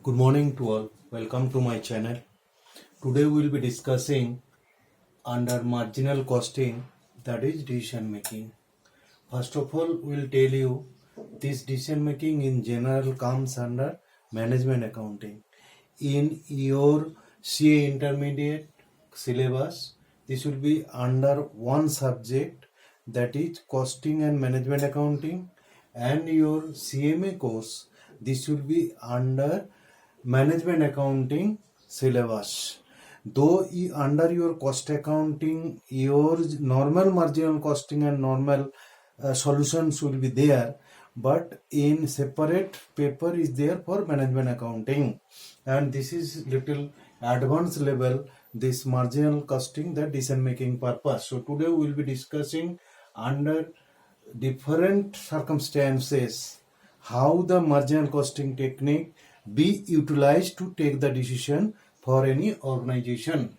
Good morning to all. Welcome to my channel. Today we will be discussing under marginal costing, that is decision making. First of all, we will tell you this decision making in general comes under management accounting. In your CA intermediate syllabus, this will be under one subject, that is costing and management accounting, and your CMA course, this will be under management accounting syllabus. Though under your cost accounting, your normal marginal costing and normal solutions will be there, but in separate paper is there for management accounting, and this is little advanced level, this marginal costing, the decision making purpose. So today we will be discussing under different circumstances how the marginal costing technique be utilized to take the decision for any organization.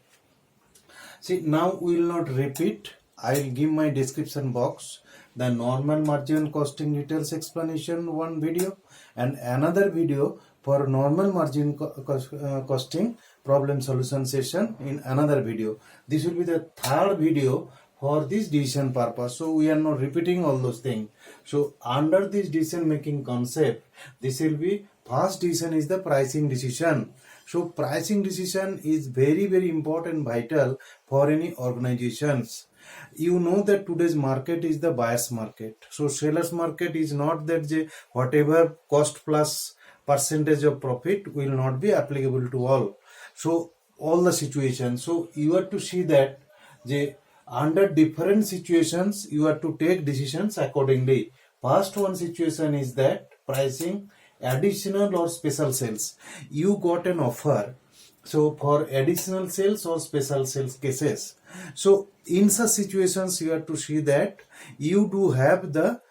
See, now we will not repeat. I will give my description box the normal marginal costing details explanation one video and another video for normal margin costing problem solution session in another video. This will be the third video for this decision purpose. So we are not repeating all those things. So under this decision making concept, this will be first decision is the pricing decision. So pricing decision is very important, vital for any organizations. You know that today's market is the buyer's market. So seller's market is not that whatever cost plus percentage of profit will not be applicable to all. So all the situations. So you have to see that under different situations you have to take decisions accordingly. First one situation is that pricing additional or special sales. You got an offer, so for additional sales or special sales cases. So in such situations you have to see that you do have the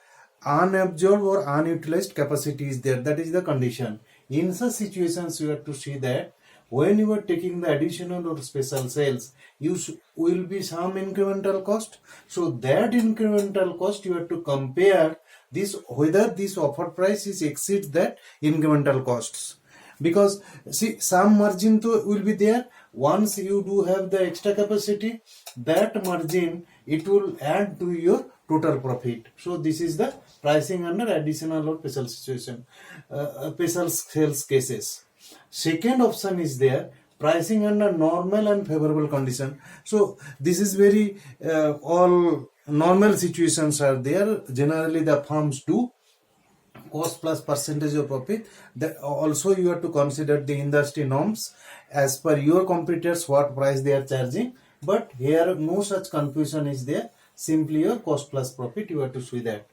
unabsorbed or unutilized capacity is there. That is the condition. In such situations you have to see that when you are taking the additional or special sales, you will be some incremental cost. So that incremental cost you have to compare this whether this offer price is exceeds that incremental costs, because see some margin will be there. Once you do have the extra capacity, that margin it will add to your total profit. So this is the pricing under additional or special situation, special sales cases. Second option is there, pricing under normal and favorable condition. So this is very all normal situations are there. Generally the firms do cost plus percentage of profit. That also you have to consider the industry norms as per your competitors what price they are charging. But here no such confusion is there. Simply your cost plus profit you have to see that.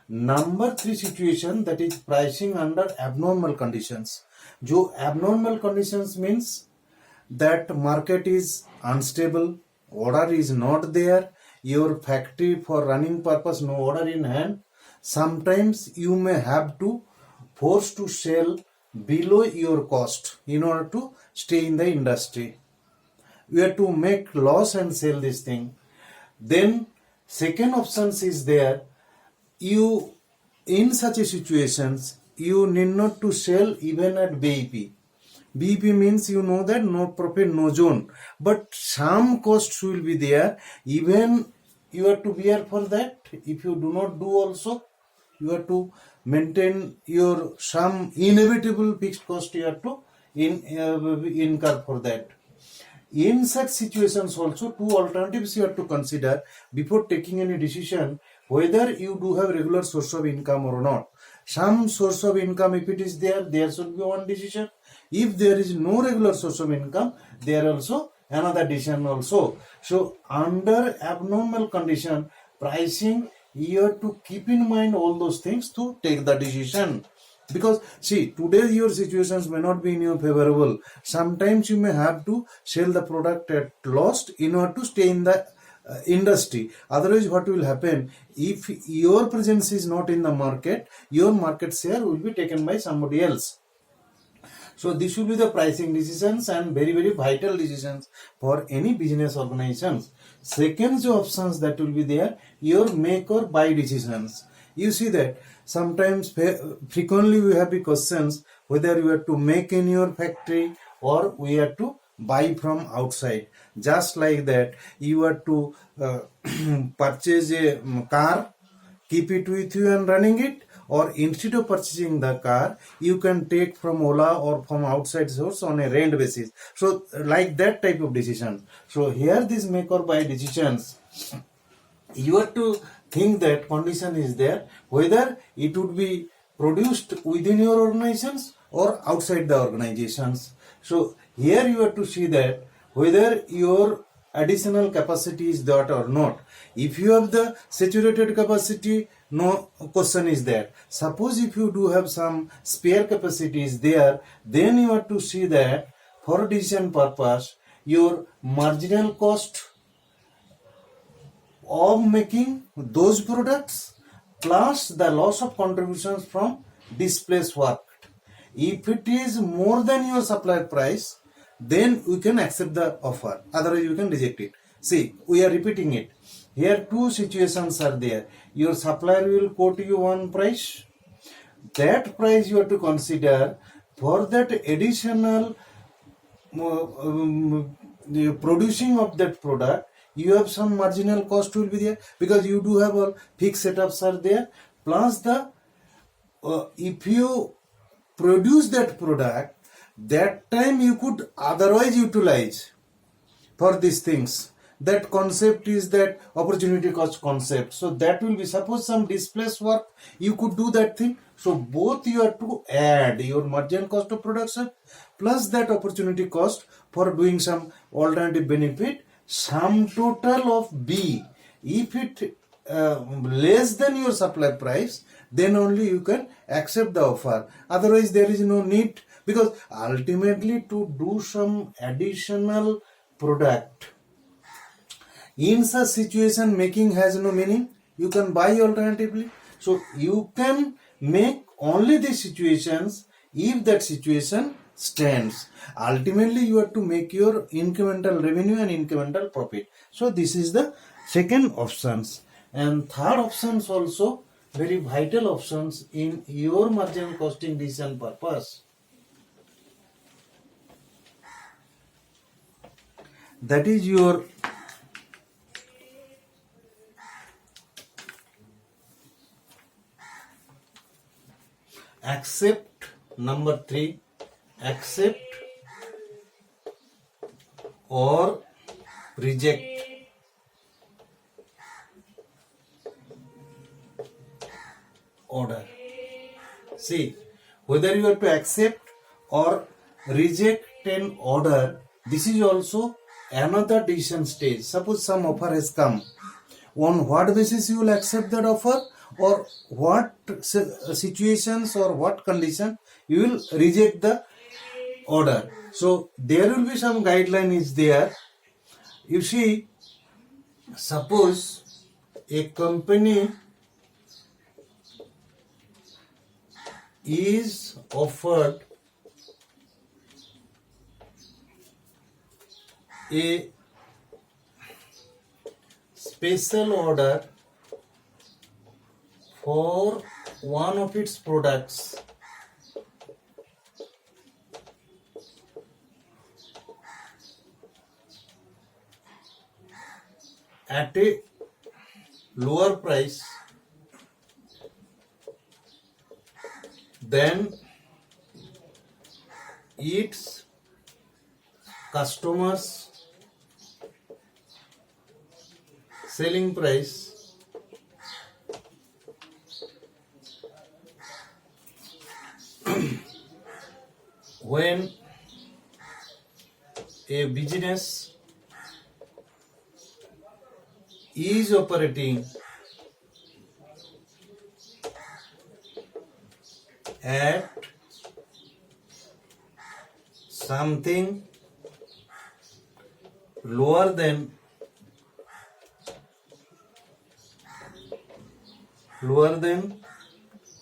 Number 3 situation, that is pricing under abnormal conditions. जो abnormal conditions means that market is unstable, order is not there, your factory for running purpose no order in hand. Sometimes you may have to force to sell below your cost in order to stay in the industry. You have to make loss and sell this thing. Then second options is there, you in such a situations you need not to sell even at B.ED. B.ED means you know that no profit, no zone. But some costs will be there. Even you have to bear for that. If you do not do also, you have to maintain your some inevitable fixed cost you have to incur for that. In such situations also, two alternatives you have to consider before taking any decision, whether you do have regular source of income or not. Some source of income, if it is there, there should be one decision. If there is no regular source of income, there also another decision also. So under abnormal condition, pricing, you have to keep in mind all those things to take the decision. Because see, today your situations may not be in your favorable. Sometimes you may have to sell the product at loss in order to stay in the industry. Otherwise what will happen, if your presence is not in the market, your market share will be taken by somebody else. So this will be the pricing decisions and very vital decisions for any business organizations. Second options that will be there, your make or buy decisions. You see that sometimes frequently we have the questions whether you have to make in your factory or we have to buy from outside. Just like that, you have to purchase a car, keep it with you and running it, or instead of purchasing the car, you can take from Ola or from outside source on a rent basis. So like that type of decision. So here this make or buy decisions, you have to think that condition is there, whether it would be produced within your organizations or outside the organizations. So here you have to see that whether your additional capacity is that or not. If you have the saturated capacity, no question is there. Suppose if you do have some spare capacity is there, then you have to see that for decision purpose, your marginal cost of making those products plus the loss of contributions from displaced work. If it is more than your supplier price, then we can accept the offer, otherwise you can reject it. See, we are repeating it. Here two situations are there. Your supplier will quote you one price. That price you have to consider. For that additional the producing of that product, you have some marginal cost will be there, because you do have all fixed setups are there, plus the if you produce that product, that time you could otherwise utilize for these things. That concept is that opportunity cost concept. So that will be, suppose some displaced work, you could do that thing. So both you have to add your marginal cost of production plus that opportunity cost for doing some alternative benefit, sum total of B. If it less than your supply price, then only you can accept the offer. Otherwise there is no need, because ultimately to do some additional product, in such situation making has no meaning. You can buy alternatively. So you can make only the situations if that situation stands. Ultimately you have to make your incremental revenue and incremental profit. So this is the second options. And third options also very vital options in your marginal costing decision purpose. That is your accept, number 3, accept or reject. Order. See, whether you have to accept or reject an order, this is also another decision stage. Suppose some offer has come, on what basis you will accept that offer, or what situations or what condition you will reject the order. So there will be some guideline is there. You see, suppose a company is offered a special order for one of its products at a lower price than its customers' selling price, when a business is operating at something lower than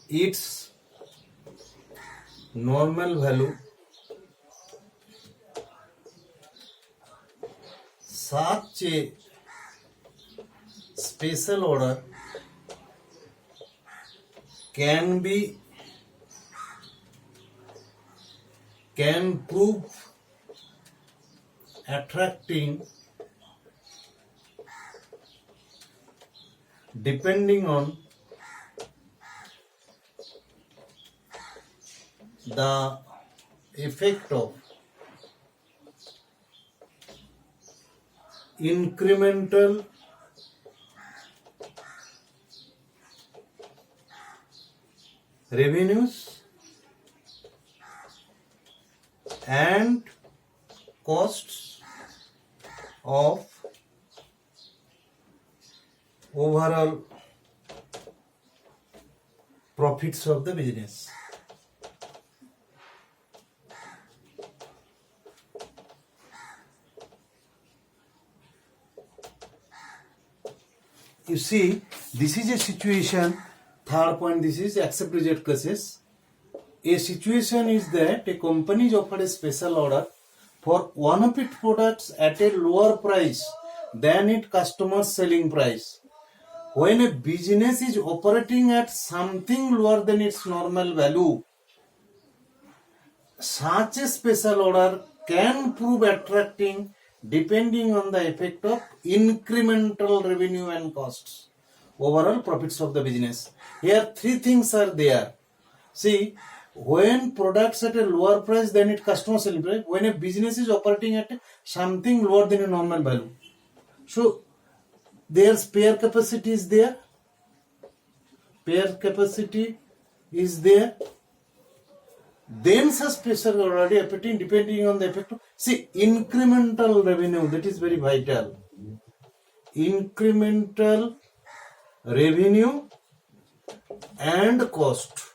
its normal value, such a special order can be can prove attracting depending on the effect of incremental revenues and costs of overall profits of the business. You see, this is a situation. Third point, this is accept reject cases. A situation is that a company is offered a special order for one of its products at a lower price than its customer's selling price. When a business is operating at something lower than its normal value, such a special order can prove attracting depending on the effect of incremental revenue and costs, overall profits of the business. Here three things are there. See, when products at a lower price than its customer selling price, when a business is operating at something lower than a normal value, so their spare capacity is there. Spare capacity is there. Then such special already affecting depending on the effect of, see, incremental revenue, that is very vital. Incremental revenue and cost.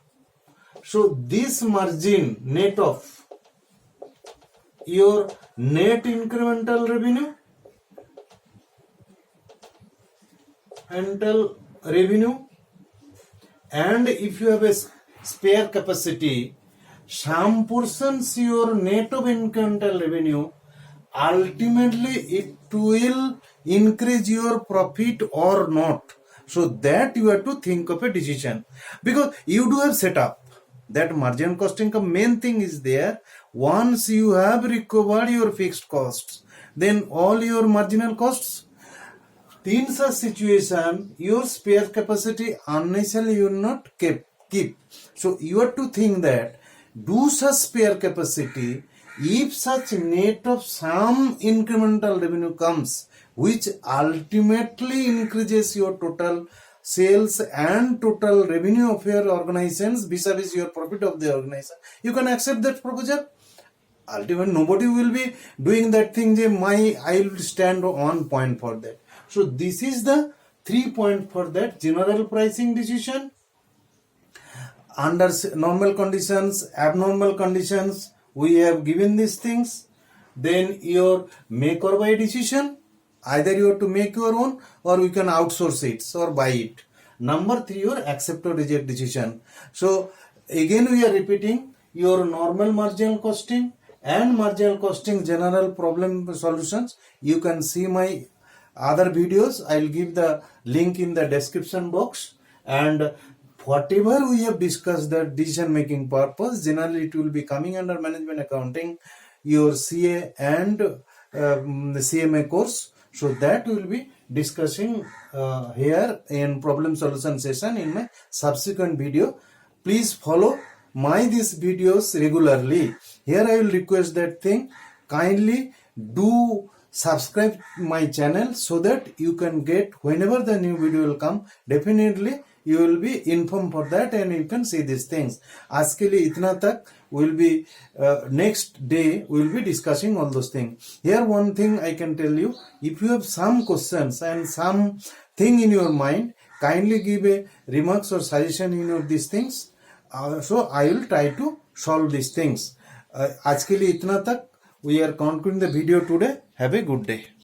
So this margin net of your net incremental revenue and if you have a spare capacity, some portions your net of incremental revenue, ultimately it will increase your profit or not. So that you have to think of a decision, because you do have set up that margin cost income. Main thing is there, once you have recovered your fixed costs, then all your marginal costs. In such situation, your spare capacity unnecessarily you will not keep. So you have to think that do such spare capacity if such net of some incremental revenue comes, which ultimately increases your total sales and total revenue of your organizations vis-a-vis your profit of the organization, you can accept that proposal. Ultimately, nobody will be doing that thing. I will stand on point for that. So this is the 3 point for that general pricing decision. Under normal conditions, abnormal conditions, we have given these things. Then your make or buy decision, either you have to make your own or you can outsource it or buy it. Number 3, your accept or reject decision. So again we are repeating your normal marginal costing and marginal costing general problem solutions. You can see my other videos. I will give the link in the description box, and whatever we have discussed, the decision making purpose, generally it will be coming under management accounting, your CA and the CMA course. So that we will be discussing here in problem solution session in my subsequent video. Please follow these videos regularly. Here I will request that thing, kindly do subscribe my channel so that you can get whenever the new video will come, definitely you will be informed for that and you can see these things. आज के लिए इतना तक. Will be next day we will be discussing all those things. Here one thing I can tell you, if you have some questions and some thing in your mind, kindly give a remarks or suggestion in these things. So I will try to solve these things. आज के लिए इतना तक. We are concluding the video today. Have a good day.